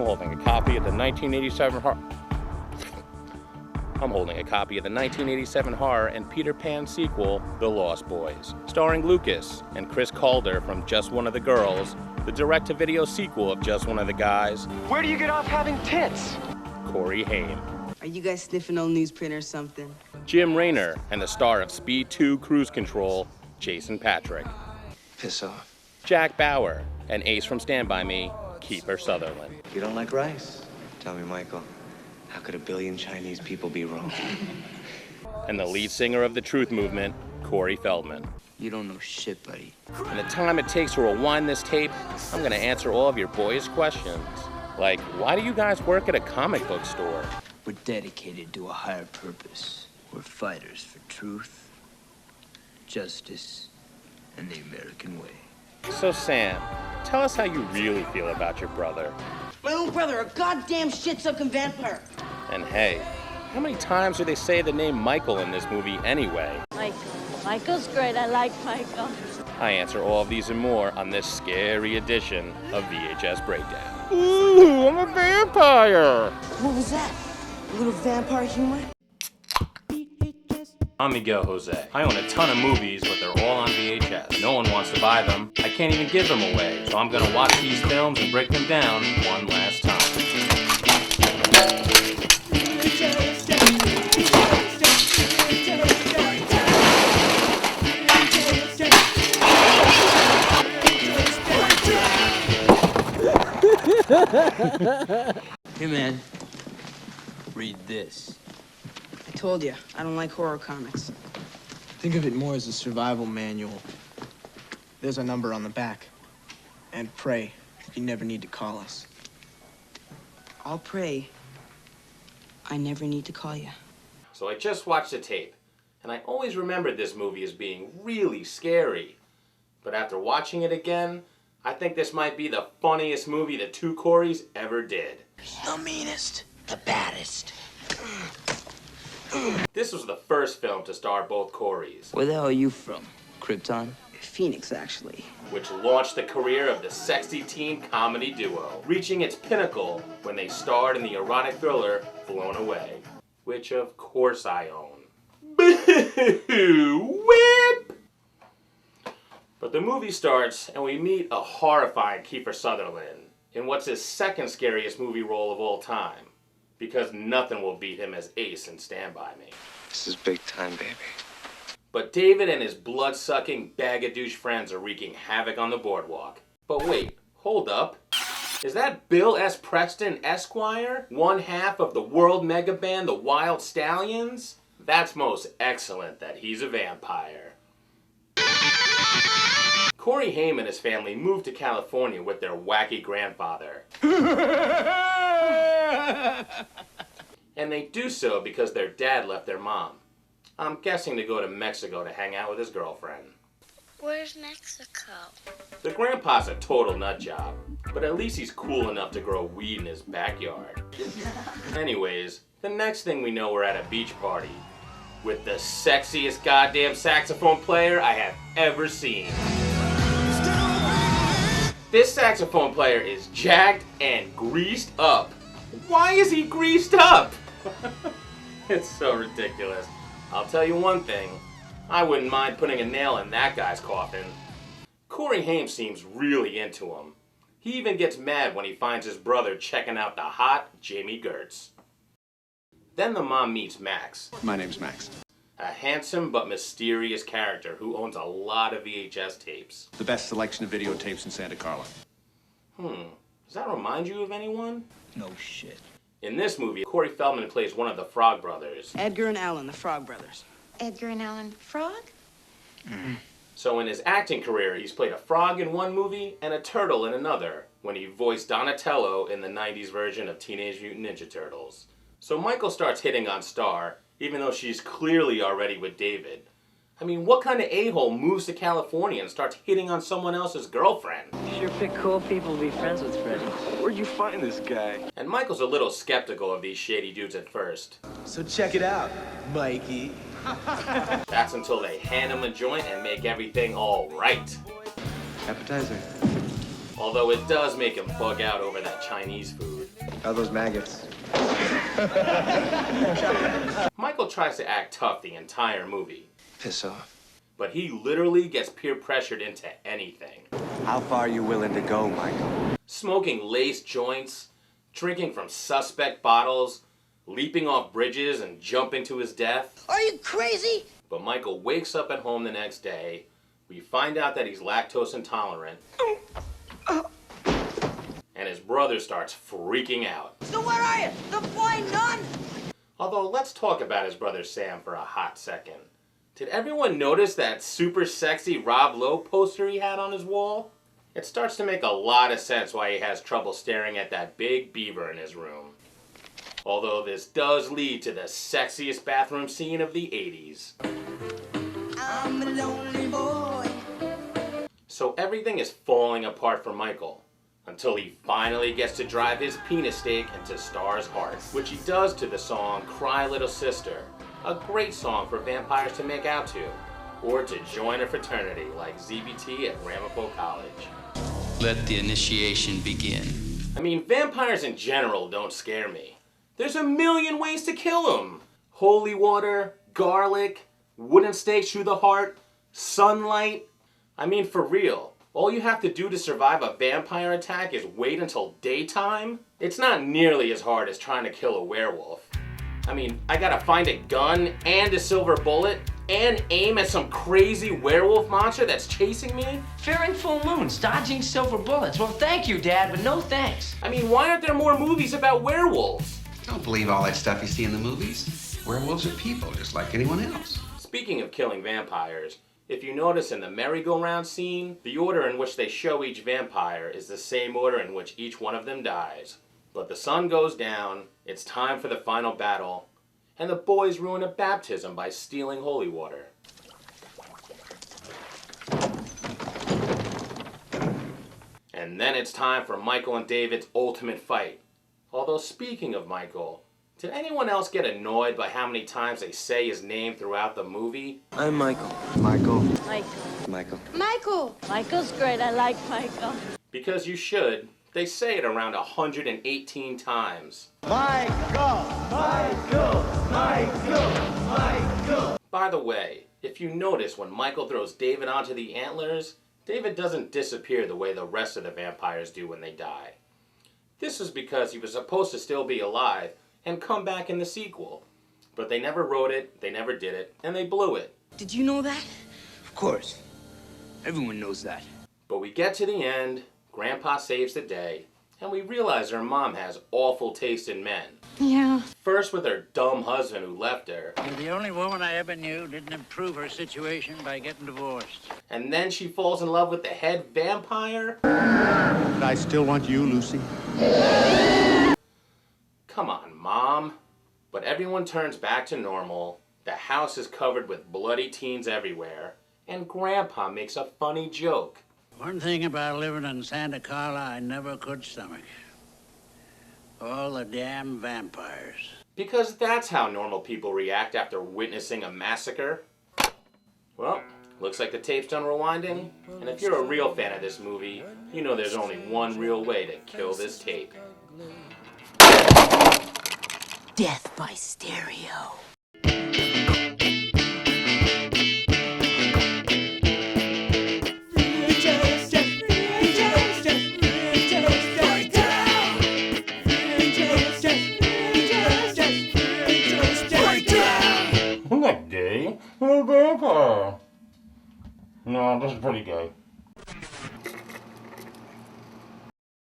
holding a copy of the 1987 horror and Peter Pan sequel, The Lost Boys, starring Lucas and Chris Calder from Just One of the Girls, the direct-to-video sequel of Just One of the Guys. Where do you get off having tits? Corey Haim. Are you guys sniffing old newsprint or something? Jim Raynor and the star of Speed 2 Cruise Control, Jason Patric. Piss off. Jack Bauer and Ace from Stand By Me, Kiefer Sutherland. You don't like rice? Tell me, Michael, how could a billion Chinese people be wrong? And the lead singer of the Truth Movement, Corey Feldman. You don't know shit, buddy. In the time it takes to rewind this tape, I'm gonna answer all of your boys' questions. Like, why do you guys work at a comic book store? We're dedicated to a higher purpose. We're fighters for truth, justice, and the American way. So Sam, tell us how you really feel about your brother. My own brother, a goddamn shit-sucking vampire. And hey, how many times do they say the name Michael in this movie anyway? Michael. Michael's great. I like Michael. I answer all of these and more on this scary edition of VHS Breakdown. Ooh, I'm a vampire! What was that? A little vampire humor? I'm Miguel Jose. I own a ton of movies, but they're all on VHS. No one wants to buy them. I can't even give them away. So I'm gonna watch these films and break them down one last time. Hey, man. Read this. I told you, I don't like horror comics. Think of it more as a survival manual. There's a number on the back. And pray you never need to call us. I'll pray I never need to call you. So I just watched the tape, and I always remembered this movie as being really scary. But after watching it again, I think this might be the funniest movie the two Coreys ever did. The meanest, the baddest. This was the first film to star both Coreys, Where the hell are you from? Krypton? Phoenix, actually. which launched the career of the sexy teen comedy duo, reaching its pinnacle when they starred in the erotic thriller Blown Away, which of course I own. Boo! Whip! But the movie starts and we meet a horrifying Kiefer Sutherland in what's his second scariest movie role of all time, because nothing will beat him as Ace in Stand By Me. This is big time, baby. But David and his blood-sucking bag-of-douche friends are wreaking havoc on the boardwalk. But wait, hold up. Is that Bill S. Preston, Esquire? One half of the world mega band, the Wild Stallions? That's most excellent that he's a vampire. Corey Haim and his family moved to California with their wacky grandfather. And they do so because their dad left their mom. I'm guessing to go to Mexico to hang out with his girlfriend. Where's Mexico? The grandpa's a total nut job, but at least he's cool enough to grow weed in his backyard. Anyways, the next thing we know, we're at a beach party with the sexiest goddamn saxophone player I have ever seen. This saxophone player is jacked and greased up. Why is he greased up? It's so ridiculous. I'll tell you one thing, I wouldn't mind putting a nail in that guy's coffin. Corey Haim seems really into him. He even gets mad when he finds his brother checking out the hot Jamie Gertz. Then the mom meets Max. My name's Max. A handsome but mysterious character who owns a lot of VHS tapes. The best selection of videotapes in Santa Carla. Does that remind you of anyone? No shit. In this movie, Corey Feldman plays one of the Frog Brothers. Edgar and Allan, the Frog Brothers. Edgar and Allan Frog? So in his acting career, he's played a frog in one movie and a turtle in another, when he voiced Donatello in the 90s version of Teenage Mutant Ninja Turtles. So Michael starts hitting on Star, even though she's clearly already with David. I mean, what kind of a-hole moves to California and starts hitting on someone else's girlfriend? Sure pick cool people to be friends with, Freddie. Where'd you find this guy? And Michael's a little skeptical of these shady dudes at first. So check it out, Mikey. That's until they hand him a joint and make everything all right. Appetizer. Although it does make him bug out over that Chinese food. How are those maggots? Michael tries to act tough the entire movie, Piss off. but he literally gets peer pressured into anything. How far are you willing to go, Michael? Smoking lace joints, drinking from suspect bottles, leaping off bridges and jumping to his death. Are you crazy? But Michael wakes up at home the next day. We find out that he's lactose intolerant. And his brother starts freaking out. So where are you? The flying nun? Although, let's talk about his brother Sam for a hot second. Did everyone notice that super sexy Rob Lowe poster he had on his wall? It starts to make a lot of sense why he has trouble staring at that big beaver in his room. Although this does lead to the sexiest bathroom scene of the 80s. I'm a lonely boy. So everything is falling apart for Michael, until he finally gets to drive his penis stake into Star's heart, which he does to the song Cry Little Sister, a great song for vampires to make out to, or to join a fraternity like ZBT at Ramapo College. Let the initiation begin. I mean, vampires in general don't scare me. There's a million ways to kill them. Holy water, garlic, wooden stakes through the heart, sunlight. I mean, for real. All you have to do to survive a vampire attack is wait until daytime? It's not nearly as hard as trying to kill a werewolf. I mean, I gotta find a gun and a silver bullet and aim at some crazy werewolf monster that's chasing me? Fearing full moons, dodging silver bullets. Well, thank you, Dad, but no thanks. I mean, why aren't there more movies about werewolves? Don't believe all that stuff you see in the movies. Werewolves are people, just like anyone else. Speaking of killing vampires, if you notice in the merry-go-round scene, the order in which they show each vampire is the same order in which each one of them dies. But the sun goes down, it's time for the final battle, and the boys ruin a baptism by stealing holy water. And then it's time for Michael and David's ultimate fight. Although speaking of Michael, did anyone else get annoyed by how many times they say his name throughout the movie? I'm Michael. Michael. Michael. Michael. Michael. Michael's great. I like Michael. Because you should. They say it around 118 times. Michael! Michael! Michael! Michael! By the way, if you notice when Michael throws David onto the antlers, David doesn't disappear the way the rest of the vampires do when they die. This is because he was supposed to still be alive and come back in the sequel. But they never wrote it, they never did it, and they blew it. Did you know that? Of course. Everyone knows that. But we get to the end, Grandpa saves the day, and we realize her mom has awful taste in men. Yeah. First with her dumb husband who left her, You're the only woman I ever knew didn't improve her situation by getting divorced. and then she falls in love with the head vampire? I still want you, Lucy. Come on, Mom. But everyone turns back to normal, the house is covered with bloody teens everywhere, and Grandpa makes a funny joke. One thing about living in Santa Carla I never could stomach. All the damn vampires. Because that's how normal people react after witnessing a massacre. Well, looks like the tape's done rewinding, and if you're a real fan of this movie, you know there's only one real way to kill this tape. Death by stereo. Isn't that gay? I'm a vampire. No, this is pretty gay.